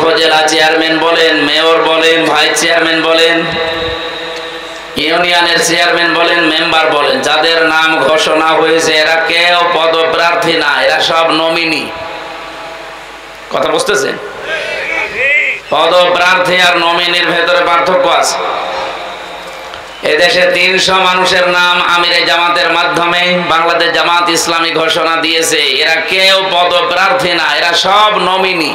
উপজেলা চেয়ারম্যান বলেন, মেয়র বলেন, ভাইস চেয়ারম্যান বলেন, ইউনিয়নের চেয়ারম্যান বলেন, মেম্বার বলেন, যাদের নাম ঘোষণা হয়েছে এরা কেউ পদপ্রার্থী না, এরা সব নমিনি। কথা বুঝতেছেন? পদপ্রার্থী আর নমিনির ভেতরে পার্থক্য আছে। এদেশে 300 মানুষের নাম আমিরে জামাতের মাধ্যমে বাংলাদেশ জামাত ইসলামী ঘোষণা দিয়েছে, এরা কেউ পদপ্রার্থী না, এরা সব নমিনি।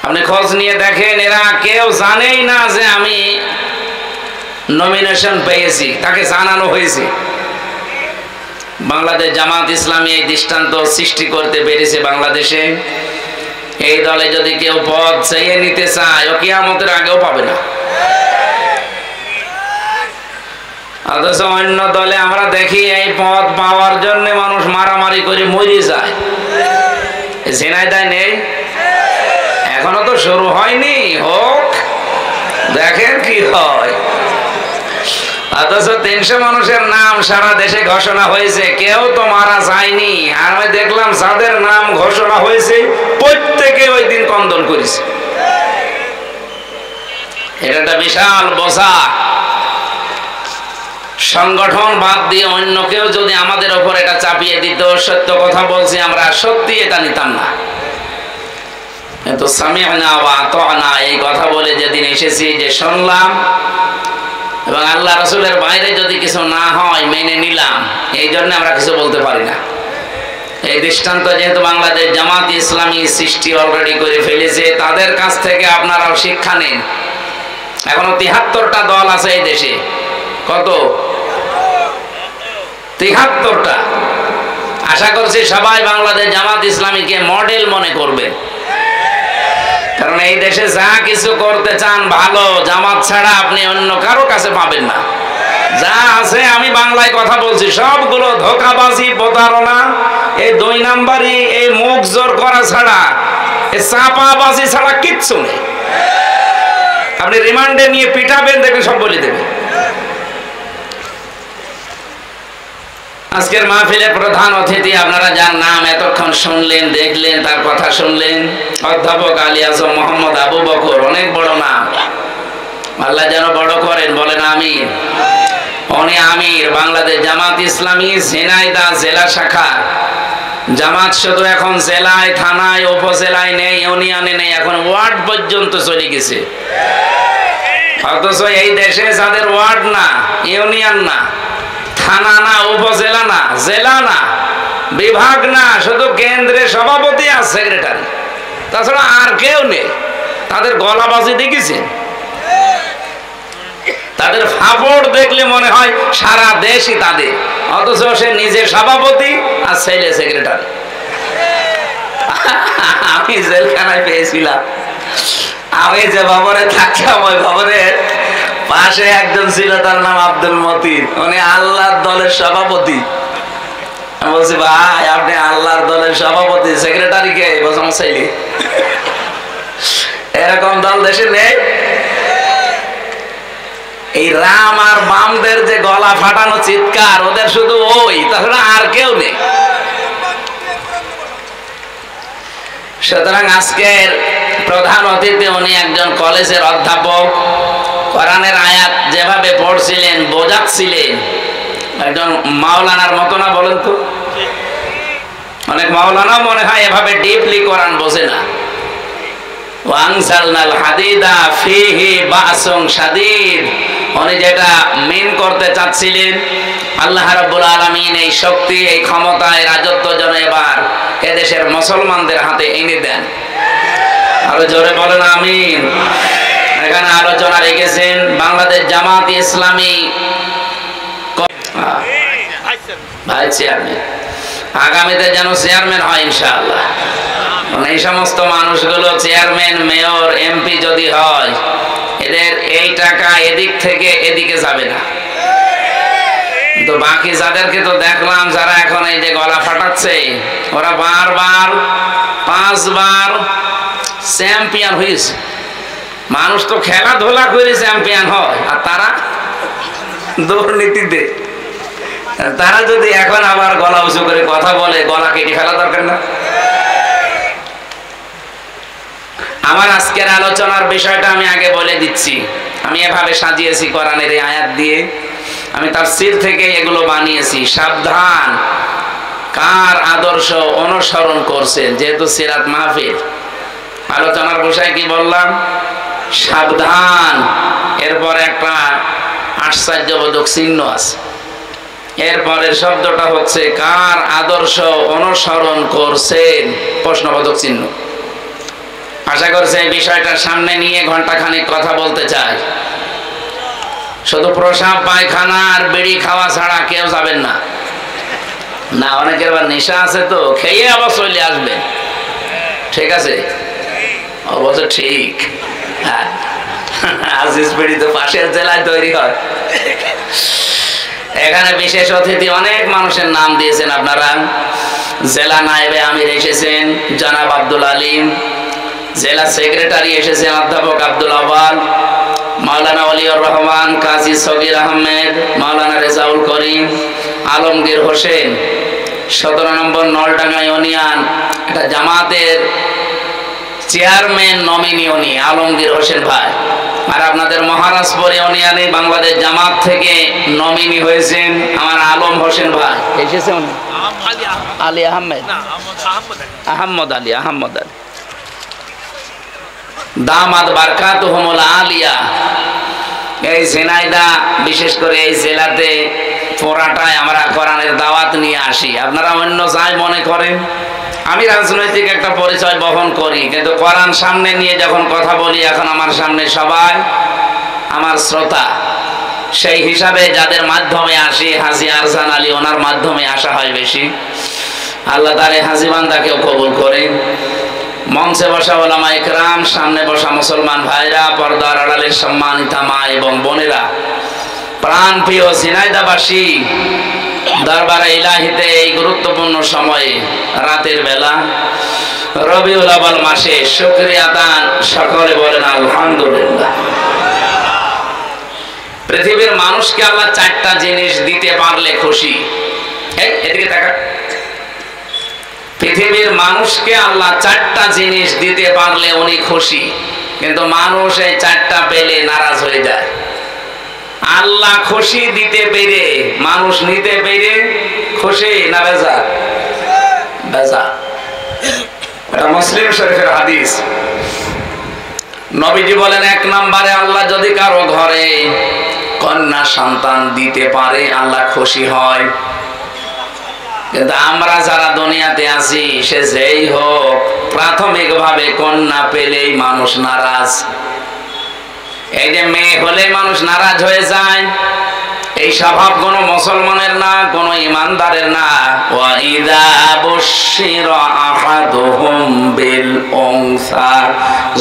আপনি খোঁজ নিয়ে দেখেন, এরা কেউ জানেই না যে আমি নমিনেশন পেয়েছি, তাকে জানানো হয়েছে। বাংলাদেশ জামাত ইসলামী এই দৃষ্টান্ত সৃষ্টি করতে পেরেছে বাংলাদেশে। এই দলে যদি কেউ পদ চেয়ে নিতে চায়, ও কিয়ামতের আগেও পাবে না। অথচ অন্য দলে আমরা দেখি এই পদ পাওয়ার জন্য মানুষ মারামারি করে মরে যায়। ঝিনাইদহ নেই, এখনো তো শুরু হয়নি, হোক, দেখেন কি হয়। অথচ 300 মানুষের নাম সারা দেশে ঘোষণা হয়েছে, কেউ তো মারা যায়নি। আর আমি দেখলাম যাদের নাম ঘোষণা হয়েছে প্রত্যেকে ওই দিন কন্দন করেছে। এটা একটা বিশাল বোঝা। সংগঠন বাদ দিয়ে অন্য কেউ যদি আমাদের ওপর এটা চাপিয়ে দিত, সত্য কথা বলছি, আমরা সত্যি এটা নিতাম না। কিন্তু সামি'না ওয়া আতা'না এই কথা বলে যেদিন এসেছি, যে শুনলাম এবং আল্লাহ রাসূলের বাইরে যদি কিছু না হয় মেনে নিলাম, এই জন্য আমরা কিছু বলতে পারি না। এই দৃষ্টান্ত যেহেতু বাংলাদেশ জামাত ইসলামী সৃষ্টি অলরেডি করে ফেলেছে, তাদের কাছ থেকে আপনারাও শিক্ষা নিন। এখনো 73টা দল আছে এই দেশে। কত? 73টা। আশা করছি সবাই বাংলাদেশ জামাত ইসলামীকে মডেল মনে করবে, কারণ এই দেশে যা কিছু করতে চান ভালো, জামাত ছাড়া আপনি অন্য কারো কাছে পাবেন না। যা আছে, আমি বাংলায় কথা বলছি, সবগুলো ধোঁকাবাজি, প্রতারণা, এই 2 নাম্বারি, এই মুখ জোর করা ছাড়া, এই চাপাবাজি ছাড়া কিচ্ছু নেই। আপনি রিমান্ডে নিয়ে পিটাবেন, দেখবেন সব বলে দেবে। আজকের মাহফিলের প্রধান অতিথি, আপনারা যার নাম এতক্ষণ শুনলেন, দেখলেন, তার কথা শুনলেন, অধ্যাপক আলী আজম মোহাম্মদ আবু বকর। অনেক বড় নাম, আল্লাহ যেন বড় করেন, বলেন আমিন। উনি আমির বাংলাদেশ জামাত ইসলামী ঝিনাইদহ জেলা শাখা। জামাত শুধু এখন জেলায়, থানায়, উপজেলায় নেই, ইউনিয়নে নেই, এখন ওয়ার্ড পর্যন্ত চলে গেছে। অথচ এই দেশে যাদের ওয়ার্ড না, ইউনিয়ন না, থানা না, উপজেলা না, জেলা না, বিভাগ না, শুধু কেন্দ্রের সভাপতি আর সেক্রেটারি, তাছাড়া আর কেউ নেই। তাদের গলাবাজি দেখেছেন? তাদের ফাপড় দেখলে মনে হয় সারা দেশই তাদের, অথচ সে নিজে সভাপতি আর ছেলে সেক্রেটারি। আমি জেলখানায় পেয়েছিলাম, আমি যে ভবনে থাকতাম ওই ভবনের পাশে একজন ছিল, তার নাম আব্দুল মতিন। উনি আল্লাহর দলের সভাপতি। আমি বলছি, ভাই আপনি আল্লাহর দলের সভাপতি, সেক্রেটারি কে? বলছে আমার ছেলে। এরকম দল দেশে নেই। এই রাম আর বামদের যে গলা ফাটানো চিৎকার, ওদের শুধু ওই, তাছাড়া আর কেউ নেই। সুতরাং আজকের প্রধান অতিথি উনি একজন কলেজের অধ্যাপক। কোরআনের আয়াত যেভাবে পড়ছিলেন, বোঝাচ্ছিলেন, একজন মাওলানার মতো না? বলেন তো, অনেক মাওলানাও মনে হয় এভাবে ডিপলি কোরআন বোঝে না। ওয়ানজালনাল হাদিদা ফিহি বাসুন শাদীদ, উনি যেটা মিন করতে চাচ্ছিলেন, আল্লাহ রাব্বুল আলামিন এই শক্তি, এই ক্ষমতা, এই রাজত্ব যেন এবার এদেশের মুসলমানদের হাতে এনে দেন। আরো জোরে বলেন আমিন। এখানে আলোচনা রেখেছেন বাংলাদেশ জামাত ইসলামী ভাইস চেয়ারম্যান। আগামীতে যেন চেয়ারম্যান হয় ইনশাআল্লাহ। এই সমস্ত মানুষগুলো চেয়ারম্যান, মেয়র, এমপি যদি হয়, এদের এই টাকা এদিক থেকে এদিকে যাবে না। তো বাকি যাদেরকে তো দেখলাম, যারা এখন এই যে গলা ফাটাচ্ছে, ওরা বারবার 5 বার চ্যাম্পিয়ন হয়েছে। মানুষ তো খেলাধুলা করে চ্যাম্পিয়ন হয়, আর তারা দুর্নীতিতে। তারা যদি এখন আবার গলা উঁচু করে কথা বলে, গলা কেটে ফেলা দরকার না? আমার আজকের আলোচনার বিষয়টা আমি আগে বলে দিচ্ছি। আমি এভাবে সাজিয়েছি কোরআনের এই আয়াত দিয়ে, আমি তাফসীর থেকে এগুলো বানিয়েছি। সাবধান, কার আদর্শ অনুসরণ করছেন, যেহেতু সিরাত মাহফিল। আলোচনার বিষয় কি বললাম? সাবধান। এরপর একটা আশ্চর্যবোধক চিহ্ন আছে। এরপরের শব্দটা হচ্ছে কার আদর্শ অনুসরণ করছেন, প্রশ্নবোধক চিহ্ন। আশা করছি এই বিষয়টার সামনে নিয়ে ঘন্টাখানিক কথা বলতে চাই। শুধু প্রসাব পায়খানা আর বিড়ি খাওয়া ছাড়া কেউ যাবেন না। না, অনেকের আবার নেশা আছে, তো খেয়ে আবার চলে আসবে। ঠিক আছে, অবশ্য ঠিক। হ্যাঁ, আজিজ বিড়ি তো পাশের জেলায় তৈরি হয়। এখানে বিশেষ অতিথি অনেক মানুষের নাম দিয়েছেন আপনারা। জেলা নায়েবে আমির এসেছেন জনাব আব্দুল আলিম, জেলা সেক্রেটারি এসেছেন অধ্যাপক আব্দুল আওয়াল, মাওলানা ওলিউর রহমান, কাজী সগির আহমেদ, মাওলানা রেজাউল করিম, আলমগীর হোসেন, 17 নম্বর নলডাঙ্গা ইউনিয়ন এটা জামাতের চেয়ারম্যান নমিনি উনি আলমগীর হোসেন ভাই। আর আপনাদের মহারাজপুর ইউনিয়নে বাংলাদেশ জামাত থেকে নমিনি হয়েছেন আমার আলম হোসেন ভাই। এসেছে উনি আলী আহমেদ, আহমদ আলী, আহমদ আলী, দামাত বারকাতুহুমুল আলিয়া। এই ঝিনাইদহ, বিশেষ করে এই জেলাতে পোরাটায় আমরা কোরআনের দাওয়াত নিয়ে আসি। আপনারা অন্য যাই মনে করেন, আমি রাজনৈতিক একটা পরিচয় বহন করি, কিন্তু কোরআন সামনে নিয়ে যখন কথা বলি, এখন আমার সামনে সবাই আমার শ্রোতা। সেই হিসাবে যাদের মাধ্যমে আসি, হাজী আরজান আলী, ওনার মাধ্যমে আসা হয় বেশি। আল্লাহ তাআলা হাজী বান্দাকেও কবুল করেন। মঞ্চে বসা ওলামা ইকরাম, সামনে বসা মুসলমান ভাইরা, পর্দার আড়ালের সম্মানিতা মা এবং বোনেরা, প্রাণ প্রিয় ঝিনাইদহবাসী, দরবারে ইলাহিতে এই গুরুত্বপূর্ণ সময়ে, রাতের বেলা, রবিউল আউয়াল মাসে শুকরিয়া দান, সকলে বলেন আলহামদুলিল্লাহ। পৃথিবীর মানুষকে আল্লাহ 4টা জিনিস দিতে পারলে খুশি। এদিকে তাকা। পৃথিবীর মানুষকে আল্লাহ 4টা জিনিস দিতে পারলে উনি খুশি, কিন্তু মানুষ এই 4টা পেলে নারাজ হয়ে যায়। আল্লাহ খুশি দিতে পেরে, মানুষ নিতে পেরে খুশি না বেজা? বেজা। এটা মুসলিম শরীফের হাদিস। নবীজি বলেন, 1 নম্বরে আল্লাহ যদি কারো ঘরে কন্যা সন্তান দিতে পারে আল্লাহ খুশি হয়। কিন্তু আমরা যারা দুনিয়াতে আছি, সে যেই হোক, প্রাথমিকভাবে কন্যা পেলেই মানুষ নারাজ। এই যে মেয়ে হলে মানুষ নারাজ হয়ে যায়, এই স্বভাব কোন মুসলমানের না, কোন ইমানদারের না। ওয়া ইযা বুশিরা আহাদুহুম বিল উনসা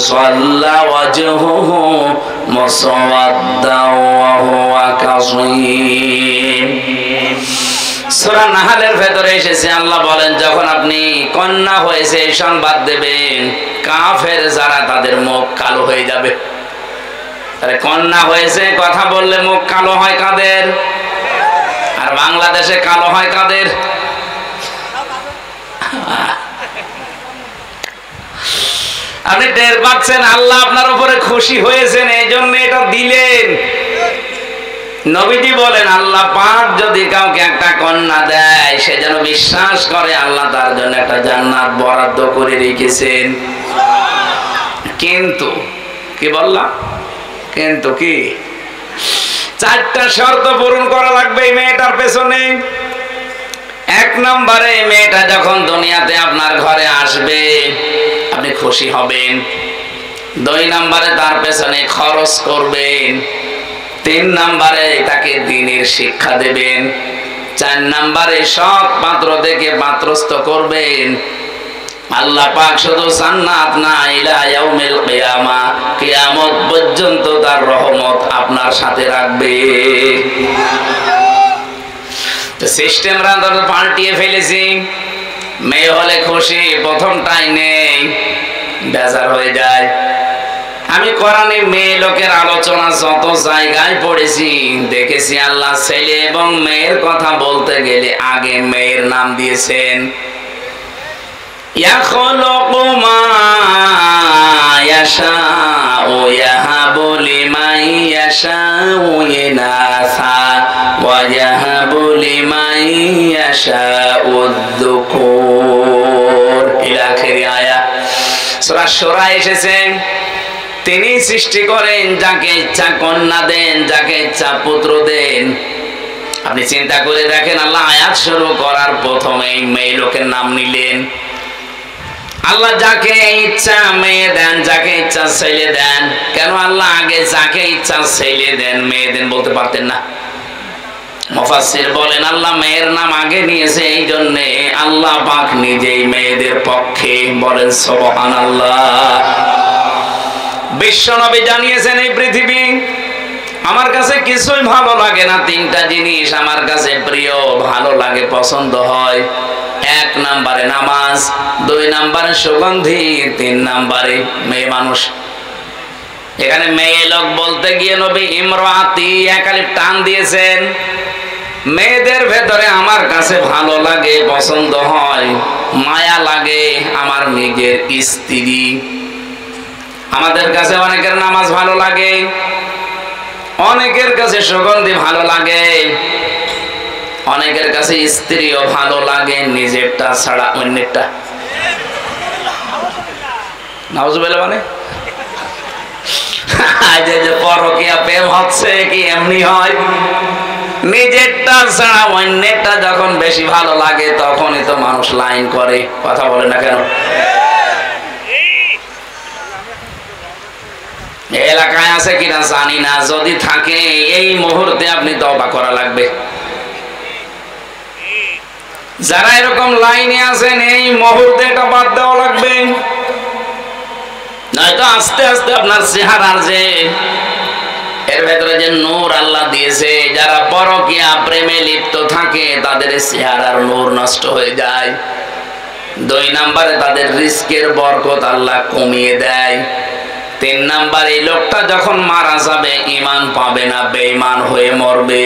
যাল্লা ওয়াজহুহু মুসওয়াদ্দাও ওয়া হুয়া কাযীম। সূরা নাহলের ভেতরে এসেছে, আল্লাহ বলেন, যখন আপনি কন্যা হয়েছে এই সংবাদ দেবেন, কাফের যারা, তাদের মুখ কালো হয়ে যাবে। তাহলে কন্যা হয়েছে কথা বললে মুখ কালো হয় কাদের? আর বাংলাদেশে কালো হয় কাদের? আপনি টের পাচ্ছেন আল্লাহ আপনার উপরে খুশি হয়েছেন, এই জন্য এটা দিলেন। নবীজি বলেন, আল্লাহ পাক যদি কাউকে একটা কন্যা দেয়, সে যেন বিশ্বাস করে আল্লাহ তার জন্য একটা জান্নাত বরাদ্দ করে রেখেছেন। কিন্তু কি বললাম? কিন্তু কি 4টা শর্ত পূরণ করা লাগবে এই মেয়েটার পেছনে। 1 নম্বরে, মেয়েটা যখন দুনিয়াতে আপনার ঘরে আসবে আপনি খুশি হবেন। 2 নম্বরে, তার পেছনে খরচ করবেন। 3 নম্বরে, তাকে দ্বীনের শিক্ষা দেবেন। 4 নম্বরে, সৎ পাত্র দেখে পাত্রস্থ করবেন। আল্লাহ পাক শুধু জান্নাত না, ইলা ইয়াউমিল কিয়ামা, কিয়ামত পর্যন্ত তার রহমত আপনার সাথে রাখবে। তো সিস্টেমরা তো পাল্টিয়ে ফেলেছি। মেয়ে হলে খুশি, প্রথমটাই নেই, বেজার হয়ে যায়। আমি কোরআনে মেয়ে লোকের আলোচনা যত জায়গায় পড়েছি, দেখেছি আল্লাহ ছেলে এবং মেয়ের কথা বলতে গেলে আগে মেয়ের নাম দিয়েছেন। ইয়াখলুকু মা ইয়াশাউ ইয়াহাবু লিমান ইয়াশাউ ইনাসা ওয়া ইয়াহাবু লিমান ইয়াশাউ যুকুর ইলা আখির আয়াত। সূরা শুরা এসেছে, তিনি সৃষ্টি করেন, যাকে ইচ্ছা কন্যা দেন, যাকে ইচ্ছা পুত্র দেন। আপনি চিন্তা করে দেখেন, আল্লাহ আয়াত শুরু করার প্রথমেই মেয়ে লোকের নাম নিলেন। আল্লাহ যাকে ইচ্ছা মেয়ে দেন, যাকে ইচ্ছা ছেলে দেন। কেন আল্লাহ আগে যাকে ইচ্ছা ছেলে দেন মেয়ে দেন বলতে পারতেন না? মুফাসসির বলেন আল্লাহ মেয়ের নাম আগে নিয়েছে এই জন্যে আল্লাহ পাক নিজেই মেয়েদের পক্ষে। বলেন সুবহানাল্লাহ। বিশ্বনবী জানিয়েছেন, এই পৃথিবী আমার কাছে কিছুই ভালো লাগে না, তিনটা জিনিস আমার কাছে প্রিয়, ভালো লাগে, পছন্দ হয়। 1 নম্বরে নামাজ, 2 নম্বরে সুগন্ধি, 3 নম্বরে মেয়ে মানুষ। এখানে মেয়ে লোক বলতে গিয়ে নবী ইমরাতি একালিফ টান দিয়েছেন। মেয়েদের ভেতরে আমার কাছে ভালো লাগে, পছন্দ হয়, মায়া লাগে আমার নিজের স্ত্রী। আমাদের কাছে অনেকের নামাজ ভালো লাগে, অনেকের কাছে সুগন্ধি ভালো লাগে, অনেকের কাছে স্ত্রীও ভালো লাগে, নিজেরটা ছাড়া অন্যেরটা। নাউজুবিল্লাহ। মানে যে পরকীয়া প্রেম হচ্ছে কি এমনি হয়? নিজেরটা ছাড়া অন্যেরটা যখন বেশি ভালো লাগে তখনই তো মানুষ লাইন করে। কথা বলে না কেন? এলাকায় আছে কিনা জানি না, যদি থাকে এই মুহূর্তে আপনি তওবা করা লাগবে। যারা এরকম লাইনে আছেন এই মুহূর্তে এটা বাদ দেওয়া লাগবে, নয়তো আস্তে আস্তে আপনার চেহারার যে এর ভেতরে যে নূর আল্লাহ দিয়েছে, যারা পরকীয়া প্রেমে লিপ্ত থাকে তাদের চেহারার নূর নষ্ট হয়ে যায়। 2 নম্বরে তাদের রিস্কের বরকত আল্লাহ কমিয়ে দেয়। 3 নম্বরে এই লোকটা যখন মারা যাবে ঈমান পাবে না, বেঈমান হয়ে মরবে।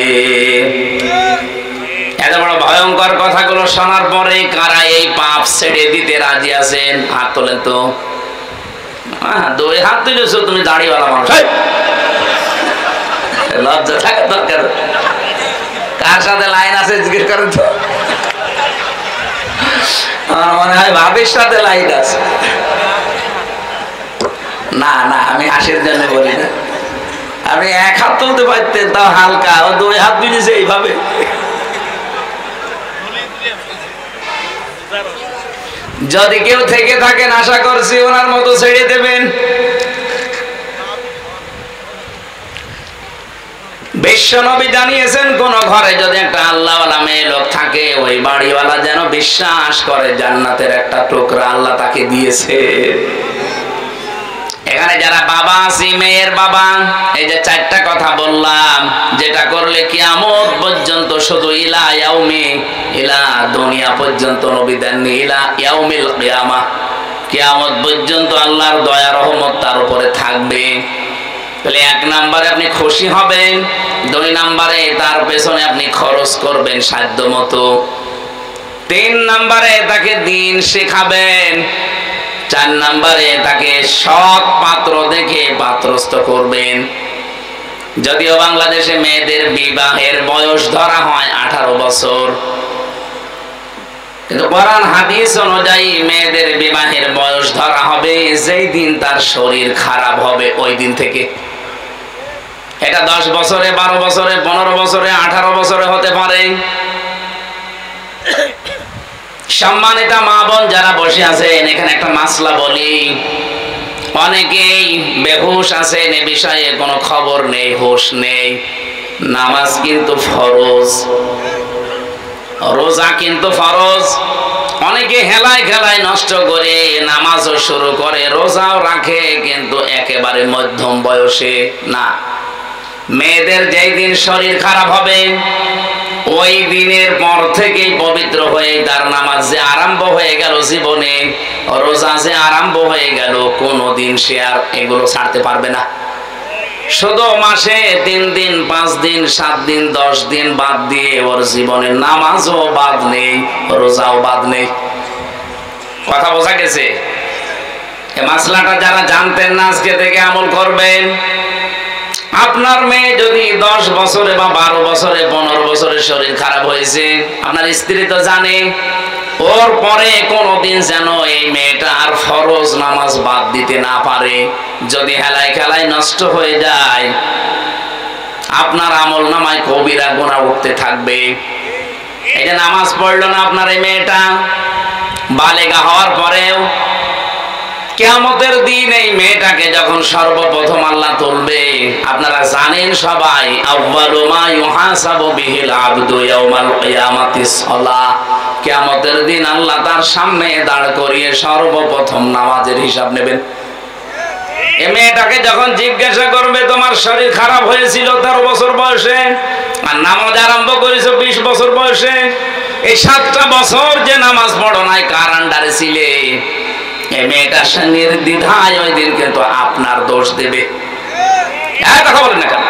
এত বড় ভয়ঙ্কর কথাগুলো শোনার পরে কারা এই পাপ ছেড়ে দিতে রাজি আছেন? হাত তোলেন তো। 2 হাত তুলেছো তুমি, দাড়িওয়ালা মানুষ। লজ্জা থাকা দরকার। কার সাথে লাইন আছে জিজ্ঞেস করেন তো। আমার মনে হয় ভাবির সাথে লাইন আছে। না না, আমি হাসির জন্য বলি না। আমি 1 হাত তুলতে পারতেন, তাও হালকা। ও 2 হাত তুলেছে এইভাবে। যদি কেউ থেকে থাকেন আশা করছি ওনার মতো ছেড়ে দেবেন। বিশ্বনবী জানিয়েছেন, কোন ঘরে যদি একটা আল্লাহওয়ালা মেয়ে লোক থাকে, ওই বাড়িওয়ালা যেন বিশ্বাস করে জান্নাতের একটা টুকরা আল্লাহ তাকে দিয়েছে। এখানে যারা বাবা আছি, মেয়ের বাবা, এই যে 4টা কথা বললাম, যেটা করলে কিয়ামত পর্যন্ত, শুধু ইলা ইয়াউমি, ইলা দুনিয়া পর্যন্ত নবী দেননি, ইলা ইয়াউমিল কিয়ামাহ, কিয়ামত পর্যন্ত আল্লাহর দয়া রহমত তার উপরে থাকবে। তাহলে 1 নম্বরে আপনি খুশি হবেন, 2 নম্বরে তার পেছনে আপনি খরচ করবেন সাধ্য মতো, 3 নম্বরে তাকে দ্বীন শেখাবেন, 4 নম্বরে তাকে সৎ পাত্র দেখে পাত্রস্থ করবেন। যদিও বাংলাদেশে মেয়েদের বিবাহের বয়স ধরা হয় 18 বছর, কিন্তু কোরআন হাদিস অনুযায়ী মেয়েদের বিবাহের বয়স ধরা হবে যেই দিন তার শরীর খারাপ হবে ওই দিন থেকে। এটা 10 বছরে, 12 বছরে, 15 বছরে, 18 বছরে হতে পারে। সম্মানিতা মা বোন যারা বসে আছেন, এখানে একটা মাসলা বলি। অনেকেই বেহুশ আছেন, এ বিষয়ে কোনো খবর নেই, হুঁশ নেই। নামাজ কিন্তু ফরজ, রোজা কিন্তু ফরজ। অনেকে হেলায় খেলায় নষ্ট করে নামাজও শুরু করে, রোজাও রাখে, কিন্তু একেবারে মধ্যম বয়সে না। মেয়েদের যেই দিন শরীর খারাপ হবে ওই দিনের পর থেকেই পবিত্র হয়ে তার নামাজ যে আরম্ভ হয়ে গেল জীবনে, রোজা যে আরম্ভ হয়ে গেল, কোনোদিন সে আর এগুলো ছাড়তে পারবে না। শুধু মাসে 3 দিন, 5 দিন, 7 দিন, 10 দিন বাদ দিয়ে ওর জীবনে নামাজও বাদ নেই, রোজাও বাদ নেই। কথা বোঝা গেছে? এই মাসলাটা যারা জানতেন না আজকে থেকে আমল করবেন। আপনার মেয়ে যদি 10 বছরে বা 12 বছরে 15 বছরে শরীর খারাপ হয়েছে, আপনার স্ত্রী তো জানে, ওর পরে কোনদিন যেন এই মেয়েটা আর ফরজ নামাজ বাদ দিতে না পারে। যদি হেলায় খেলায় নষ্ট হয়ে যায়, আপনার আমল নামায় কবিরা গুনাহ উঠতে থাকবে। এই যে নামাজ পড়লো না আপনার এই মেয়েটা, বালেগা হওয়ার পরেও কিয়ামতের দিন এই মেয়েটাকে যখন সর্বপ্রথম আল্লাহ তুলবে, আপনারা জানেন সবাই, আউয়ালু মা ইউহাসাবু বিহিল আবদু ইয়াউমাল কিয়ামাতিস সালাহ। কিয়ামতের দিন আল্লাহ তার সামনে দাঁড় করিয়ে সর্বপ্রথম নামাজের হিসাব নেবেন। এই মেয়েটাকে যখন জিজ্ঞাসা করবে, তোমার শরীর খারাপ হয়েছিল 13 বছর বয়সে, আর নামাজ আরম্ভ করেছো 20 বছর বয়সে, এই 7টা বছর যে নামাজ পড়ো নাই, কার আন্ডারে ছিলে? এই মেয়েটা নির্দ্বিধায় ওই দিন কিন্তু আপনার দোষ দেবে। কথা বলেন না কেন?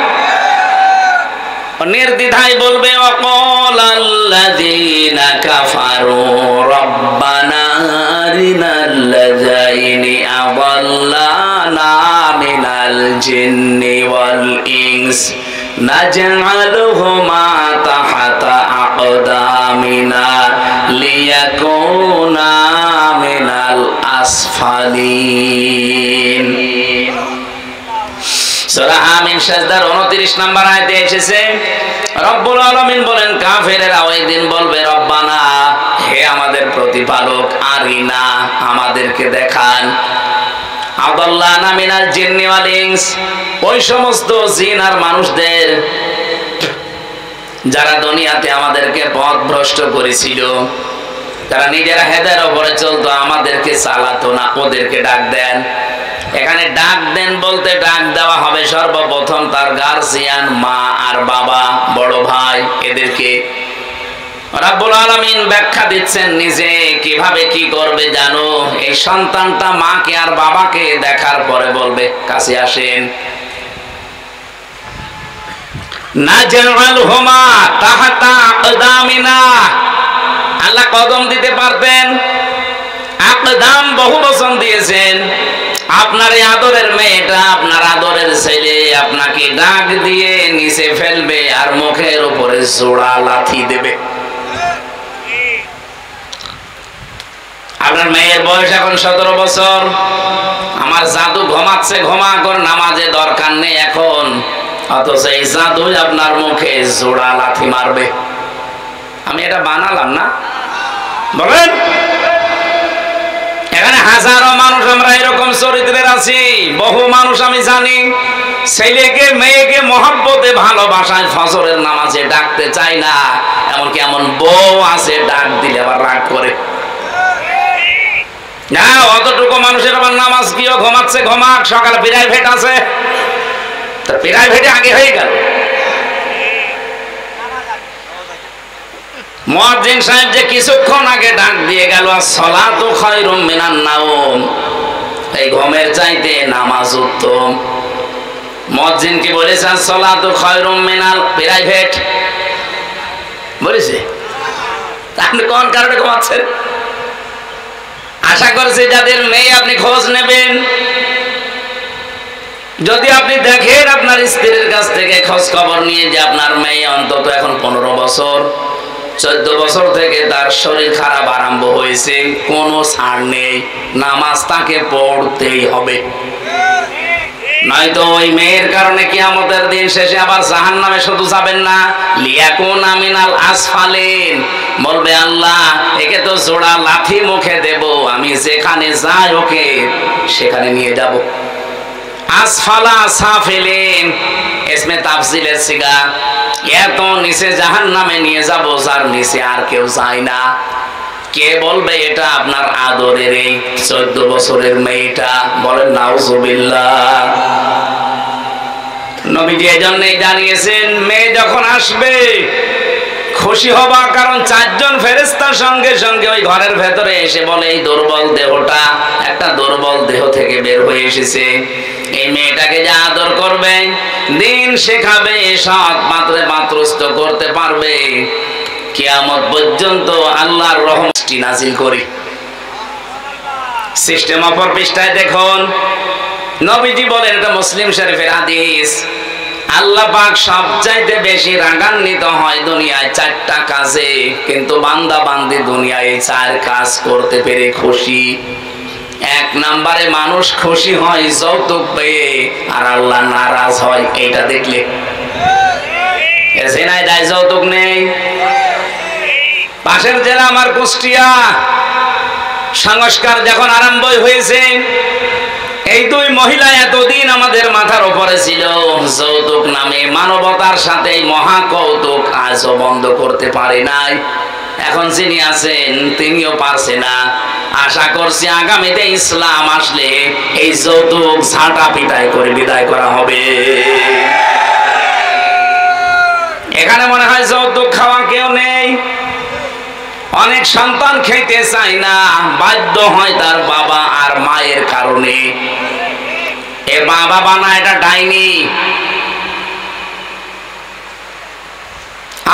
নির্দ্বিধায় বলবে, ওয়াকালাল্লাযীনা কাফারু রাব্বানা আরিনাল্লাযাইনি আযাল্লানা মিনাল জিন্নি ওয়াল ইনস নাজআলুহুমা তাহতা আকদামিনা লিয়াকুনা মিনাল আসফালিন। সূরা আমিন সাজদার 29 নম্বর আয়াতে এসেছে, রব্বুল আলামিন বলেন, কাফেরেরা ওই দিন বলবে, রব্বানা, হে আমাদের প্রতিপালক, আরিনা, আমাদেরকে দেখান, আদাল্লানা মিনাল জিন্নি ওয়াল ইনস, ওই সমস্ত জিন আর মানুষদের যারা দুনিয়াতে আমাদেরকে পথভ্রষ্ট করেছিল, তারা নিজেরা হেদায়ের উপরে চলতো, আমাদেরকে চালাতো না, ওদেরকে ডাক দেন। এখানে ডাক দেন বলতে ডাক দেওয়া হবে সর্বপ্রথম তার গার্জিয়ান, মা আর বাবা, বড় ভাই, এদেরকে। রাব্বুল আলামিন ব্যাখ্যা দিচ্ছেন নিজে কিভাবে কি করবে জানো। এই সন্তানটা মাকে আর বাবাকে দেখার পরে বলবে, কাছে আসেন। নাজআলহুমা তাহতা আকদামিনা, আল্লাহ কদম দিতে পারতেন, আকদাম বহু বচন দিয়েছেন। আপনার এই আদরের মেয়েটা, আপনার আদরের ছেলে আপনাকে ডাক দিয়ে নিচে ফেলবে আর মুখের উপরে জোড়া লাথি দেবে। আপনার মেয়ের বয়স এখন 17 বছর, আমার জাদু ঘুমাচ্ছে, ঘুমা কর, নামাজে দরকার নেই এখন, অথচ এই জাদু আপনার মুখে জোড়া লাথি মারবে। আমি এটা বানালাম না, বলেন? এখানে হাজারো মানুষ আমরা এরকম চরিত্রের আছি, বহু মানুষ আমি জানি, ছেলেকে মেয়েকে মহব্বতে ভালোবাসায় ফজরের নামাজে ডাকতে চায় না, এমনকি এমন বউ আছে ডাক দিলে আবার রাগ করে। না, অতটুকু মানুষের আবার নামাজ কিও, ঘুমাচ্ছে ঘুমাক, সকালে প্রাইভেট আছে, তা প্রাইভেটে আগে হয়ে গেল। মুয়াজ্জিন সাহেব যে কিছুক্ষণ আগে ডাক দিয়ে গেল, আসসালাতু খায়রুম মিনান নাওম, এই ঘুমের চাইতে নামাজ উত্তম। মুয়াজ্জিন কি বলেছে? আসসালাতু খায়রুম মিনাল প্রাইভেট বলেছে। আপনি কোন কারণে ঘুমাচ্ছেন? আশা করছি যাদের মেয়ে আপনি খোঁজ নেবেন, যদি আপনি দেখেন আপনার স্ত্রীর কাছ থেকে খোঁজ খবর নিয়ে যে আপনার মেয়ে অন্তত এখন 15 বছর 14 বছর থেকে তার শরীর খারাপ আরম্ভ হয়েছে, কোনো ছাড় নেই, নামাজ তাকে পড়তেই হবে, নয়তো ওই মেয়ের কারণে কিয়ামতের দিন শেষে আবার জাহান্নামে শুধু যাবেন না, লিয়াকুনা মিনাল আসফালিন, বলবে আল্লাহ একে তো জোড়া লাথি মুখে দেব, আমি যেখানে যাই ওকে সেখানে নিয়ে যাব। আসফালা সাফিলিন ইসমে তাফজিলের সিগা, এত নিচে জাহান্নামে নিয়ে যাব যার নিচে আর কেউ যায় না। কে বলবে এটা? আপনার আদরের এই 14 বছরের মেয়েটা। বলেন নাউজুবিল্লাহ। নবীজি এজন্যই জানিয়েছেন, মেয়ে যখন আসবে খুশি হবা, কারণ 4 জন ফেরেশতার সঙ্গে সঙ্গে ওই ঘরের ভেতরে এসে বলে, এই দুর্বল দেহটা একটা দুর্বল দেহ থেকে বের হয়ে এসেছে, এই মেয়েটাকে যা আদর করবে, দিন শেখাবে, সৎ পাত্রে পাত্রস্থ করতে পারবে, কিয়ামত পর্যন্ত আল্লাহর রহমতটি নাজিল করি। সিস্টেম অপর পৃষ্ঠায় দেখুন, নবীজি বলেন, এটা মুসলিম শরীফের হাদিস, আল্লাহ পাক সবচাইতে বেশি রাগান্বিত হয় দুনিয়ায় 4টা কাজে, কিন্তু বান্দা বান্দি দুনিয়ায় এই 4 কাজ করতে পেরে খুশি। 1 নম্বরে মানুষ খুশি হয় যৌতুক পেয়ে, আর আল্লাহ নারাজ হয় এইটা দেখলে। জেনায় দায় যৌতুক নেই। পাশের জেলা আমার কুষ্টিয়া, সংস্কার যখন আরম্ভ হয়েছে, এই 2 মহিলা এতদিন আমাদের মাথার উপরে ছিল, যৌতুক নামে মানবতার সাথে মহা কৌতুক আজও বন্ধ করতে পারে নাই। এখন যিনি আছেন তিনিও পারছে না। আশা করছি আগামীতে ইসলাম আসলে এই যৌতুক ঝাঁটা পিটাই করে বিদায় করা হবে। এখানে মনে হয় যৌতুক খাওয়া কেউ নেই। অনেক সন্তান খেতে চায় না, বাধ্য হয় তার বাবা আর মায়ের কারণে। এ বাবা বানা এটা ডাইনি।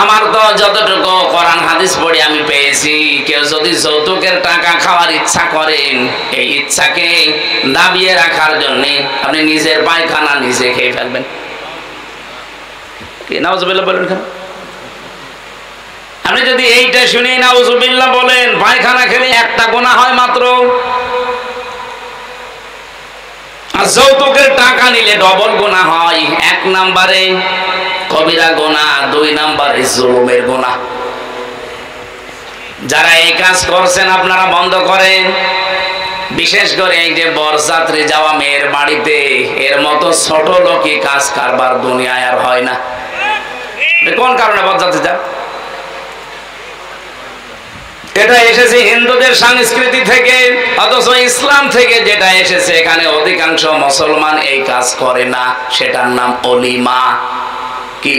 আমার তো যতটুকু কোরআন হাদিস পড়ে আমি পেয়েছি, কেউ যদি যৌতুকের টাকা খাওয়ার ইচ্ছা করেন, এই ইচ্ছাকে দাবিয়ে রাখার জন্য আপনি নিজের পায়খানা নিজে খেয়ে ফেলবেন। কি নাউজুবিল্লাহ বলেন? আপনি যদি এইটা শুনে নাউজুবিল্লাহ বলেন, পায়খানা খেলে 1টা গুনাহ হয় মাত্র। আর যৌতুকের টাকা নিলে ডবল গুনাহ হয়। 1 নম্বরে কবিরা গুনাহ, 2 নম্বরে জুলুমের গুনাহ। যারা এই কাজ করছেন আপনারা বন্ধ করেন। বিশেষ করে এই যে বরযাত্রী যাওয়া মেয়ের বাড়িতে, এর মতো ছোট লোকই কাজ কারবার দুনিয়ায় আর হয় না। কোন কারণে বরযাত্রী যান? এটা এসেছে হিন্দুদের সংস্কৃতি থেকে, অথচ ইসলাম থেকে যেটা এসেছে, এখানে অধিকাংশ মুসলমান এই কাজ করে না। সেটার নাম অলিমা। কি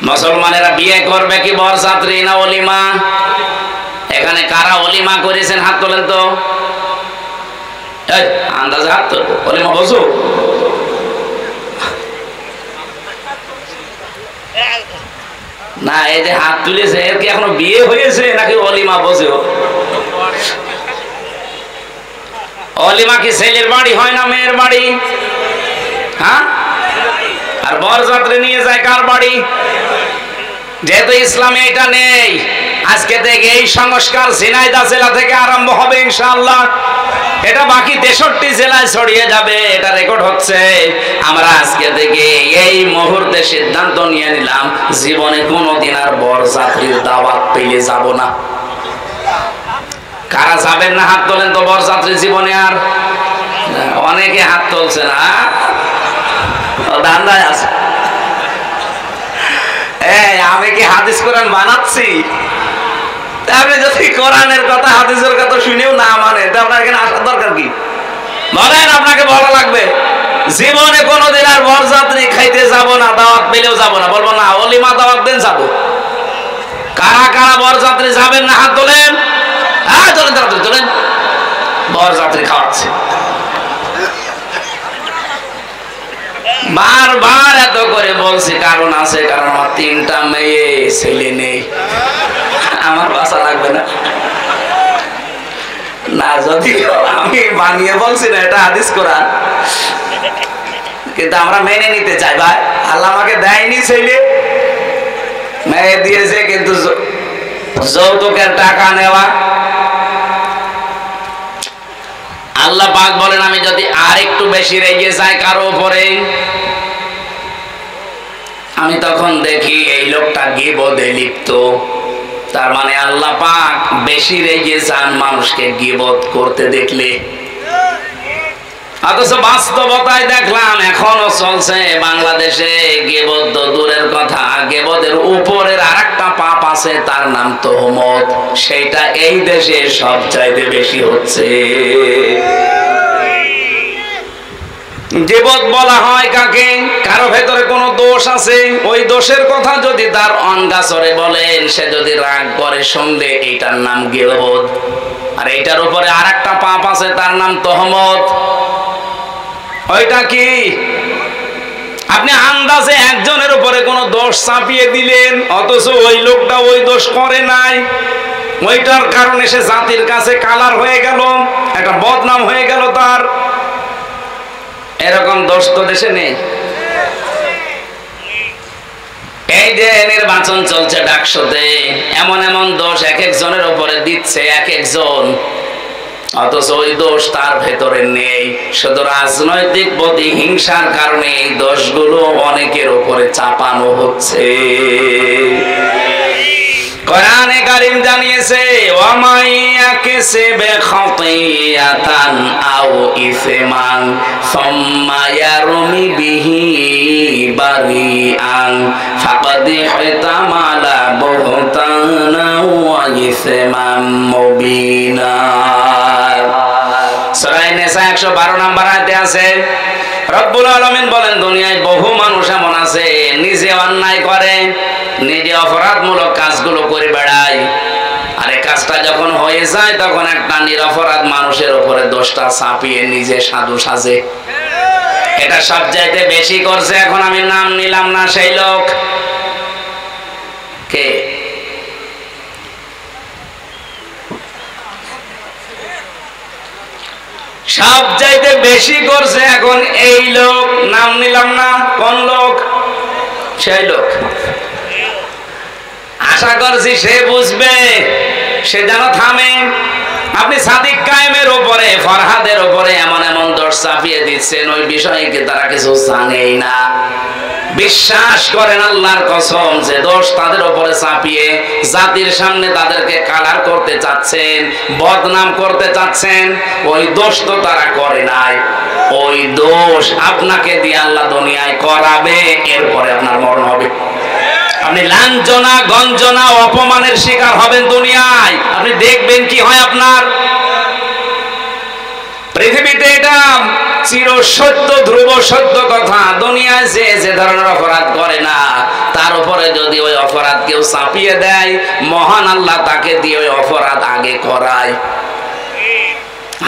মুসলমানেরা বিয়ে করবে কি বরযাত্রী না অলিমা? এখানে কারা অলিমা করেছেন হাত তোলেন তো। আন্দাজে হাত তোল। অলিমা বসো। না, এই যে হাত তুলেছে এর কি এখনো বিয়ে হয়েছে নাকি অলিমা বসে? অলিমা কি ছেলের বাড়ি হয় না মেয়ের বাড়ি? হ্যাঁ, আর বরযাত্রী নিয়ে যায় কার বাড়ি? যেহেতু ইসলামে এটা নেই, আজকে থেকে এই সংস্কার ঝিনাইদহ জেলা থেকে আরম্ভ হবে ইনশাআল্লাহ। এটা বাকি 63 জেলায় ছড়িয়ে যাবে। এটা রেকর্ড হচ্ছে। আমরা আজকে থেকে এই মুহূর্তে সিদ্ধান্ত নিয়ে নিলাম, জীবনে কোনোদিন আর বরযাত্রীর দাওয়াত পেলে যাব না। কারা যাবেন না হাত তোলেন তো বরযাত্রী জীবনে? আর অনেকে হাত তুলছে না, ধান্দায় আছে। আমি কি হাদিস কোরআন বানাচ্ছি? আপনি যদি কোরআনের কথা হাদিসের কথা শুনেও না মানে, তা আপনার এখানে আসার দরকার কি? বলেন, আপনাকে বলা লাগবে জীবনে কোনোদিন আর বরযাত্রী খাইতে যাব না, দাওয়াত পেলেও যাব না। বলবো না, অলিমা দাওয়াত দেন যাবো। কারা কারা বরযাত্রী যাবেন না হাত তোলেন। হ্যাঁ চলেন, তাড়াতাড়ি চলেন, বরযাত্রী খাওয়াচ্ছে। বারবার এত করে বলছি, কারণ আছে, কারণ আমার 3টা মেয়ে, ছেলে নেই। আমার বাসা লাগবে না। না, যদি আমি বানিয়ে বলছি না, এটা হাদিস কোরআন, কিন্তু আমরা মেনে নিতে চাই। ভাই, আল্লাহ আমাকে দেয়নি ছেলে, মেয়ে দিয়েছে, কিন্তু যৌতুকের টাকা নেওয়া। আল্লাহ পাক বলেন, আমি যদি আর একটু বেশি রেগে যাই কারো উপরে, আমি তখন দেখি এই লোকটা গীবতে লিপ্ত। তার মানে আল্লাহ পাক বেশি রেগে যান মানুষকে গীবত করতে দেখলে। অথচ বাস্তবতায় দেখলাম এখনো চলছে বাংলাদেশে গীবত। তো দূরের কথা, গীবতের উপরের আরেকটা পাপ আছে, তার নাম তোহমত। সেটা এই দেশে সবচাইতে বেশি হচ্ছে। গীবত বলা হয় কাকে? কারো ভেতরে কোনো দোষ আছে, ওই দোষের কথা যদি তার অনগাছরে বলেন, সে যদি রাগ করে শুনলে, এইটার নাম গীবত। আর এইটার উপরে আরেকটা পাপ আছে, তার নাম তোহমত। ওইটা কি? আপনি আন্দাজে একজনের উপরে কোনো দোষ চাপিয়ে দিলেন, অথচ ওই লোকটা ওই দোষ করে নাই। ওইটার কারণে সে জাতির কাছে কালার হয়ে গেল, একটা বদনাম হয়ে গেল তার। এরকম দোষ তো দেশে নেই। এই যে নির্বাচন চলছে ডাকসুতে, এমন এমন দোষ এক একজনের উপরে দিচ্ছে এক একজন, অথচ ওই দোষ তার ভেতরে নেই। শুধু রাজনৈতিক প্রতিহিংসার কারণে এই দোষগুলো অনেকের উপরে চাপানো হচ্ছে। কোরআনে কারীম জানিয়েছে, ওয়ামাইয়া কাসাবা খাতিয়াতান আও ইসমান সুম্মা ইয়ারমি বিহি বারিআন ফাকাদ ইহতামালা বুহতানা ওয়া ইসমান মুবিনা। সূরা নিসা 112 নম্বর আয়াতে আছে, রব্বুল আলামিন বলেন, দুনিয়ায় বহু মানুষ এমন আছে নিজে অন্যায় করে, নিজে অপরাধমূলক কাজগুলো করে বেড়ায়, আর এই কাজটা যখন হয়ে যায় তখন একটা নিরপরাধ মানুষের উপরে দোষটা চাপিয়ে নিজে সাধু সাজে। এটা সবচাইতে বেশি করছে, এখন আমি নাম নিলাম না, সেই লোক কে? সবচাইতে বেশি করছে এখন এই লোক, নাম নিলাম না, কোন লোক? সেই লোক। আশা করছি সে বুঝবে, সে যেন থামে। আপনি সাদিক কায়েমের উপরে, ফরহাদের উপরে এমন এমন দোষ চাপিয়ে দিচ্ছেন, ওই বিষয়কে তারা কিছু জানেই না। বিশ্বাস করেন আল্লাহর কসম, যে দোষ তাদের উপরে চাপিয়ে জাতির সামনে তাদেরকে কালার করতে চাচ্ছেন, বদনাম করতে চাচ্ছেন, ওই দোষ তো তারা করে নাই। ওই দোষ আপনাকে দিয়ে আল্লাহ দুনিয়ায় করাবে, এরপরে আপনার মরণ হবে। আপনি লাঞ্ছনা গঞ্জনা অপমানের শিকার হবেন দুনিয়ায়, আপনি দেখবেন কি হয় আপনার। পৃথিবীতে এটা চির সত্য, ধ্রুব সত্য কথা, দুনিয়ায় যে ধরনের অপরাধ করে না তার উপরে যদি ওই অপরাধ কেউ চাপিয়ে দেয়, মহান আল্লাহ তাকে দিয়ে ওই অপরাধ আগে করায়।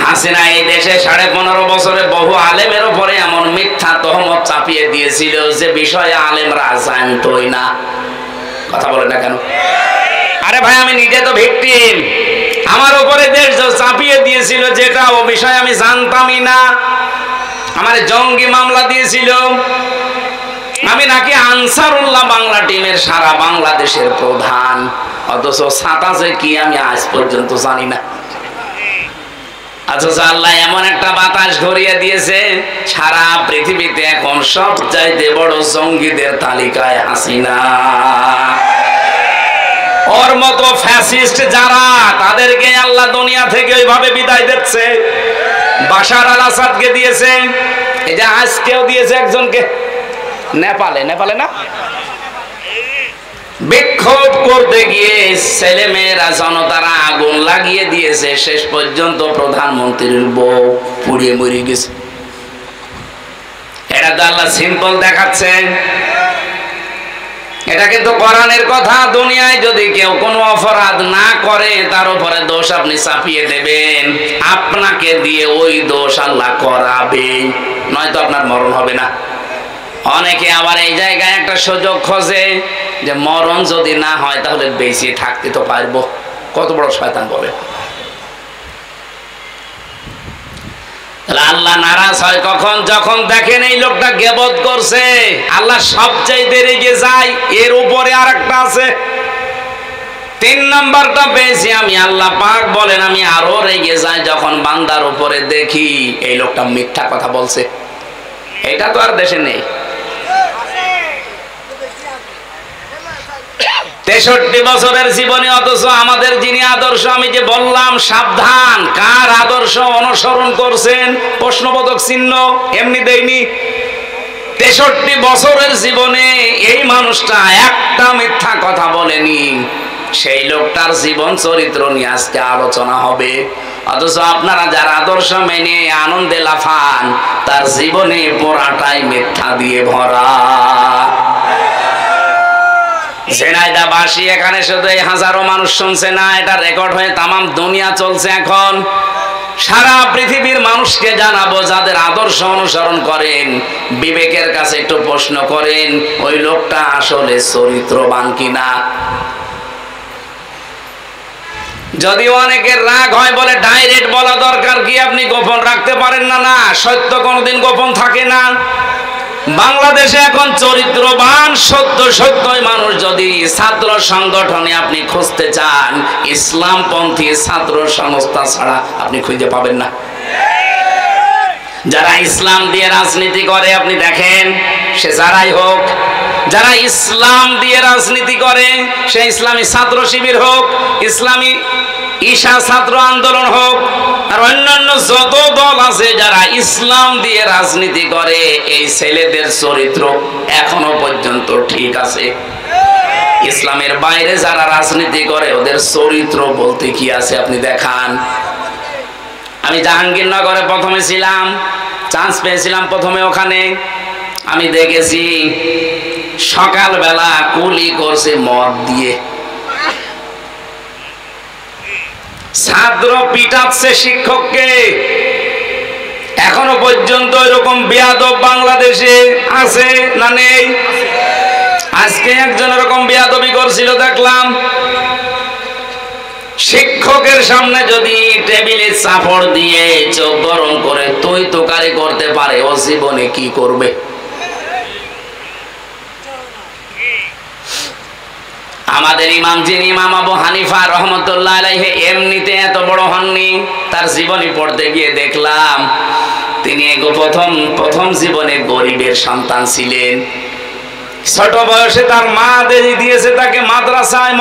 হাসিনা এই দেশে 15.5 বছরে বহু আলেমের উপরে এমন মিথ্যা তহমত চাপিয়ে দিয়েছিল যে বিষয়ে আলেমরা জানতোই না। কথা বলে না কেন? আরে ভাই, আমি নিজে তো ভিকটিম, আমার উপরে দেশ চাপিয়ে দিয়েছিল যেটা, ও বিষয়ে আমি জানতামই না। আমার জঙ্গি মামলা দিয়েছিল, আমি নাকি আনসারুল্লাহ বাংলা টিমের সারা বাংলাদেশের প্রধান, অথচ সাতাশে কি আমি আজ পর্যন্ত জানি না। অথচ আল্লাহ এমন একটা বাতাস ঘুরিয়ে দিয়েছে, সারা পৃথিবীতে এখন সবচাইতে বড় জঙ্গিদের তালিকায় হাসিনা। ওর মতো ফ্যাসিস্ট যারা, তাদেরকে আল্লাহ দুনিয়া থেকে ওইভাবে বিদায় দিচ্ছে। বাশার আল আসাদকে দিয়েছে, এই যে আজকেও দিয়েছে একজনকে, নেপালে না, বিক্ষোভ করতে গিয়ে ছেলে মেয়েরা জনতারা আগুন লাগিয়ে দিয়েছে, শেষ পর্যন্ত প্রধানমন্ত্রীর বউ পুড়িয়ে মরে গেছে। এটা তো আল্লাহ সিম্পল দেখাচ্ছেন, এটা কিন্তু কোরআনের কথা। দুনিয়ায় যদি কেউ কোনো অপরাধ না করে তার উপরে দোষ আপনি চাপিয়ে দেবেন, আপনাকে দিয়ে ওই দোষ আল্লাহ করাবে, নয়তো আপনার মরণ হবে না। অনেকে আবার এই জায়গায় একটা সুযোগ খোঁজে যে মরণ যদি না হয় তাহলে বেঁচে থাকতে তো পারবো। কত বড় শয়তান বলে। আল্লাহ নারাজ হয় কখন? যখন দেখেন এই লোকটা গীবত করছে। আল্লাহ সবচাইতে রেগে যায়, এর উপরে আরেকটা আছে। 3 নাম্বারটা পেয়েছি আমি। আল্লাহ পাক বলেন, আমি আরো রেগে যাই যখন বান্দার উপরে দেখি এই লোকটা মিথ্যা কথা বলছে। এটা তো আর দেশে নেই। 63 বছরের জীবনে, অথচ আমাদের যিনি আদর্শ, আমি যে বললাম সাবধান, কার আদর্শ অনুসরণ করছেন প্রশ্নবোধক চিহ্ন এমনি দেয়নি। 63 বছরের জীবনে এই মানুষটা একটা মিথ্যা কথা বলেনি। সেই লোকটার জীবন চরিত্র নিয়ে আজকে আলোচনা হবে। অথচ আপনারা যারা আদর্শ মেনে আনন্দে লাফান, তার জীবনে পুরাটাই মিথ্যা দিয়ে ভরা। ঝিনাইদহবাসী এখানে শুধু এই হাজারো মানুষ শুনছে না, এটা রেকর্ড হয়ে তামাম দুনিয়া চলছে এখন। সারা পৃথিবীর মানুষকে জানাবো, যাদের আদর্শ অনুসরণ করেন, বিবেকের কাছে একটু প্রশ্ন করেন ওই লোকটা আসলে চরিত্রবান কিনা। যদি অনেকের রাগ হয় বলে ডাইরেক্ট বলা দরকার, কি আপনি গোপন রাখতে পারেন না? না, সত্য কোনোদিন গোপন থাকে না। বাংলাদেশে এখন চরিত্রবান সত্যই মানুষ যদি ছাত্র সংগঠনে আপনি খুঁজতে চান, ইসলামপন্থী ছাত্র সংস্থা ছাড়া আপনি খুঁজে পাবেন না। যারা ইসলাম দিয়ে রাজনীতি করে আপনি দেখেন, সে যারাই হোক, যারা ইসলাম দিয়ে রাজনীতি করে, সে ইসলামী ছাত্র শিবির হোক, ইসলামী ঈশা ছাত্র আন্দোলন হোক, আর অন্যান্য যত দল আছে যারা ইসলাম দিয়ে রাজনীতি করে, এই ছেলেদের চরিত্র এখনো পর্যন্ত ঠিক আছে। ইসলামের বাইরে যারা রাজনীতি করে ওদের চরিত্র বলতে কি আছে আপনি দেখান। আমি জাহাঙ্গীরনগরে প্রথমে ছিলাম, চান্স পেয়েছিলাম প্রথমে ওখানে। আমি দেখেছি সকালবেলা কুলি করছে মদ দিয়ে, ছাত্র পিটাচ্ছে শিক্ষককে। এখনো পর্যন্ত এরকম বেয়াদব বাংলাদেশে আছে না নেই? আজকে একজন এরকম বেয়াদবি করছিল দেখলাম। শিক্ষকের সামনে যদি টেবিলে চাপড় দিয়ে চোখ গরম করে তুই তোকারি করতে পারে, ও জীবনে কি করবে? আমাদের ইমাম, যিনি ইমাম আবু হানিফা রহমতুল্লাহ আলাইহি, এমনিতে এত বড় হননি। তার জীবনী পড়তে গিয়ে দেখলাম তিনি প্রথম জীবনে গরিবের সন্তান ছিলেন। ছোট বয়সে তার মা দিয়েছে তাকে মাদ্রাসায়,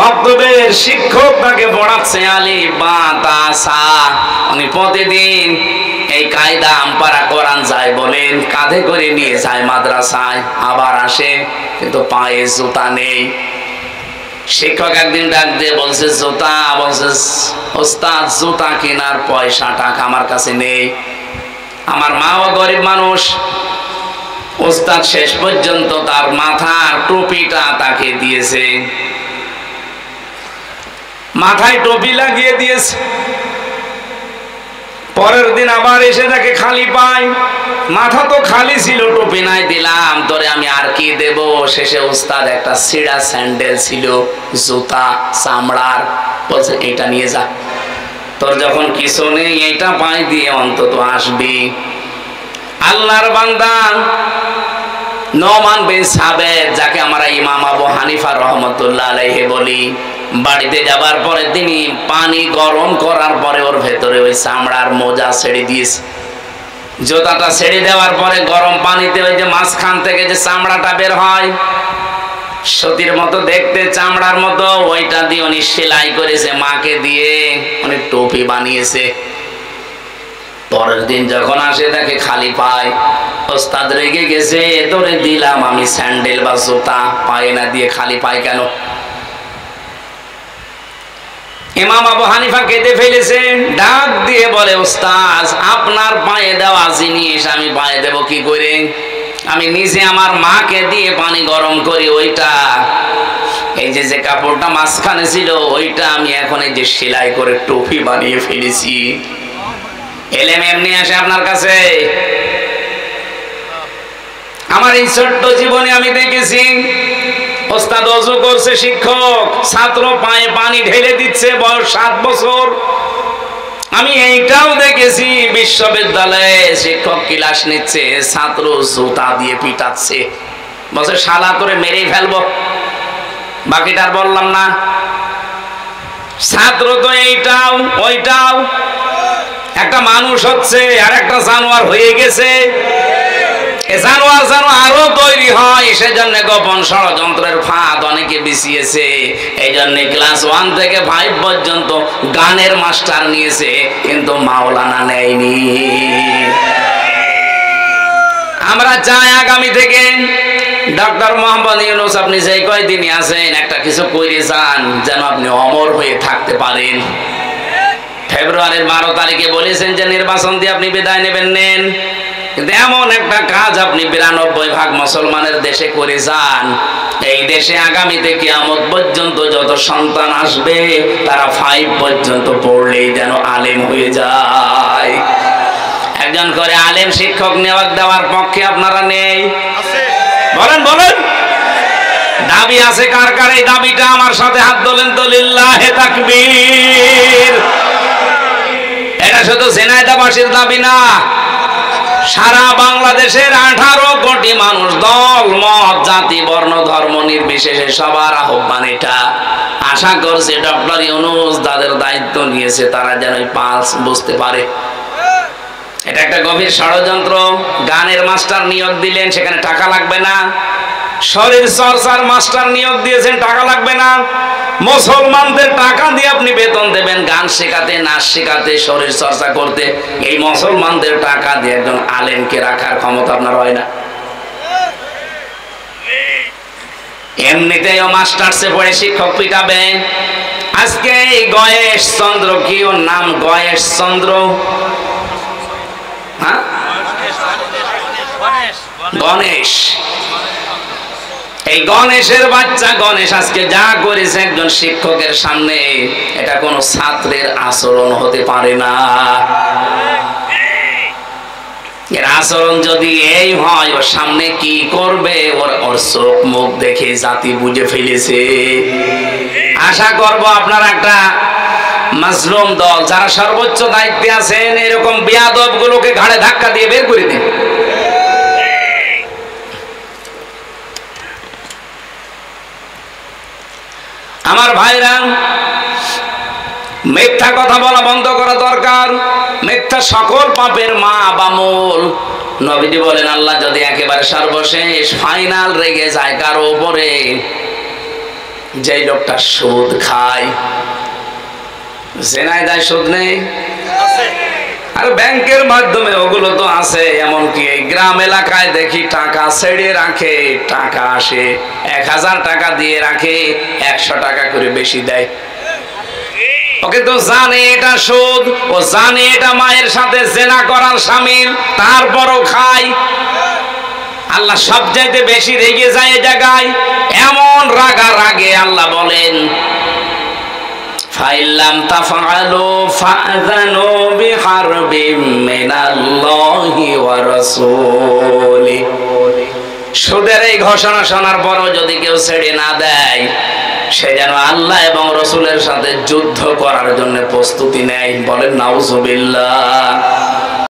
মক্তবের শিক্ষক তাকে পড়াচ্ছে আলিফ বা তা সা। উনি প্রতিদিন এই কায়দা আমপারা কোরআন যায় বলেন, কাঁধে করে নিয়ে যায় মাদ্রাসায়, আবার আসে, কিন্তু পায়ে জুতা নেই। শিক্ষক একদিন ডাক দিয়ে বলছে জুতা, বলছে ওস্তাদ জুতা কেনার পয়সা টাকা আমার কাছে নেই। আমার মাও গরিব মানুষ। ওস্তাদ শেষ পর্যন্ত তার মাথার টুপিটা তাকে দিয়েছে, মাথায় টুপি লাগিয়ে দিয়েছে। পরের দিন আবার এসে তাকে খালি পায়, মাথা তো খালি ছিল, টুপি নাই, দিলাম তোরে আমি আর কি দেব। শেষে উস্তাদ একটা ছিঁড়া স্যান্ডেল ছিল, জুতা চামড়ার, বলছে এটা নিয়ে যা, তোর যখন কিছু নেই এটা পায়ে দিয়ে অন্তত আসবি। আল্লাহর বান্দা নোমান বিন সাবেত, যাকে আমরা ইমাম আবু হানিফা রহমতুল্লাহ আলাইহি বলি, বাড়িতে যাবার পরে তিনি পানি গরম করার পরে ওর ভেতরে ওই চামড়ার মোজা ছেড়ে দিয়েছে। জুতাটা ছেড়ে দেওয়ার পরে গরম পানিতে ওই যে মাঝখান থেকে যে চামড়াটা বের হয়, সতীর মতো দেখতে, চামড়ার মতো, ওইটা দিয়ে উনি সেলাই করেছে, মাকে দিয়ে উনি টুপি বানিয়েছে। পরের দিন যখন আসে তাকে খালি পায়। ওস্তাদ রেগে গেছে, তোরে দিলাম আমি স্যান্ডেল বা জুতা, পায়ে না দিয়ে খালি পায় কেন? ইমাম আবু হানিফা কেঁদে ফেলেছে, ডাক দিয়ে বলে ওস্তাদ আপনার পায়ে দেওয়া জিনিস আমি পায়ে দেব কি করে? আমি নিজে আমার মাকে দিয়ে পানি গরম করি, ওইটা এই যে কাপড়টা মাঝখানে ছিল ওইটা আমি এখন এই যে সেলাই করে টুপি বানিয়ে ফেলেছি। এলেম এমনি আসে আপনার কাছে? আমার এই ছোট্ট জীবনে আমি দেখেছি ওস্তাদ ওযু করছে, শিক্ষক ছাত্র পায়ে পানি ঢেলে দিচ্ছে, বয়স 7 বছর। আমি এইটাও দেখেছি বিশ্ববিদ্যালয়ে শিক্ষক ক্লাস নিচ্ছে, ছাত্র জুতা দিয়ে পিটাচ্ছে, বলছে শালা তোরে মেরেই ফেলবো। বাকিটা আর বললাম না। ছাত্র তো এইটাও ওইটাও, একটা মানুষ হচ্ছে আর একটা জানোয়ার হয়ে গেছে। জানোয়ার যেন আরো তৈরি হয়, সেজন্য গোপন ষড়যন্ত্রের ফাঁদ অনেকে বিছিয়েছে। এই জন্য ক্লাস 1 থেকে 5 পর্যন্ত গানের মাস্টার নিয়েছে, কিন্তু মাওলানা নেয়নি। আমরা চাই আগামী থেকে ডক্টর মোহাম্মদ ইউনূস আপনি যে কয়দিনই আছেন একটা কিছু করে যান, যেন আপনি অমর হয়ে থাকতে পারেন। ফেব্রুয়ারির 12 তারিখে বলেছেন যে নির্বাচন দিয়ে আপনি বিদায় নেন, কিন্তু এমন একটা কাজ আপনি 92% মুসলমানের দেশে করে যান, এই দেশে আগামীতে কিয়ামত পর্যন্ত যত সন্তান আসবে তারা 5 পর্যন্ত পড়লেই যেন আলেম হয়ে যায়। একজন করে আলেম শিক্ষক নেওয়ার দেওয়ার পক্ষে আপনারা নেই? বলেন বলেন। দাবি আছে কার কার? এই দাবিটা আমার সাথে হাত তোলেন তো, লিল্লাহে তাকবীর। এটা শুধু ঝিনাইদহবাসীর দাবি না, সারা বাংলাদেশের 18 কোটি মানুষ, দল মত জাতি বর্ণ ধর্ম নির্বিশেষে সবার আহ্বান এটা। আশা করছি ডক্টর ইউনূস তাদের দায়িত্ব নিয়েছে, তারা যেন পালস বুঝতে পারে। এটা একটা গভীর ষড়যন্ত্র। গানের মাস্টার নিয়োগ দিলেন, সেখানে টাকা লাগবে না। শরীর চর্চার মাস্টার নিয়োগ দিয়েছেন, টাকা লাগবে না। মুসলমানদের টাকা দিয়ে আপনি বেতন দেবেন গান শেখাতে, নাচ শেখাতে, শরীর চর্চা করতে। এই মুসলমানদের টাকা দিয়ে একজন আলেমকে রাখার ক্ষমতা আপনার হয় না। এমনিতেও মাস্টার্সে পড়ে শিক্ষক পিটাবে। আজকে এই গয়েশ চন্দ্র, কি ওর নাম? গয়েশ চন্দ্র, হ্যাঁ, গণেশ। এই গণেশের বাচ্চা গণেশ আজকে যা করেছে একজন শিক্ষকের সামনে, এটা কোন ছাত্রের আচরণ হতে পারে না। এর আচরণ যদি এই হয়, ওর সামনে কি করবে ওর চোখ মুখ দেখে জাতি বুঝে ফেলেছে। আশা করব আপনারা একটা মাজলুম দল, যারা সর্বোচ্চ দায়িত্বে আছেন, এরকম বেয়াদব গুলোকে ঘাড়ে ধাক্কা দিয়ে বের করে দিন। আমার ভাইরা, মিথ্যা কথা বলা বন্ধ করা দরকার। মিথ্যা সকল পাপের মা বা মূল। নবীজি বলেন, আল্লাহ যদি একেবারে সর্বশেষ ফাইনাল রেগে যায় কারো উপরে, যেই লোকটা সুদ খায়, জেনায় সুদ নেই, আর ব্যাংকের মাধ্যমে ওগুলো তো আছে। এমনকি এই গ্রাম এলাকায় দেখি টাকা ছেড়ে রাখে, টাকা আসে 1000 টাকা দিয়ে রাখে, 100 টাকা করে বেশি দেয়। ওকে তো জানে এটা সুদ, ও জানে এটা মায়ের সাথে জেনা করার শামিল, তারপরও খায়। আল্লাহ সবচাইতে বেশি রেগে যায় এই জায়গায়। এমন রাগে আল্লাহ বলেন, ফাইল্লাম তাফআলু ফাযানু বিহারবিম মিনাল্লাহি ওয়া রাসূলি। সুদের এই ঘোষণা শোনার পরও যদি কেউ ছেড়ে না দেয়, সে যেন আল্লাহ এবং রসুলের সাথে যুদ্ধ করার জন্য প্রস্তুতি নেয়। বলেন নাউজুবিল্লাহ।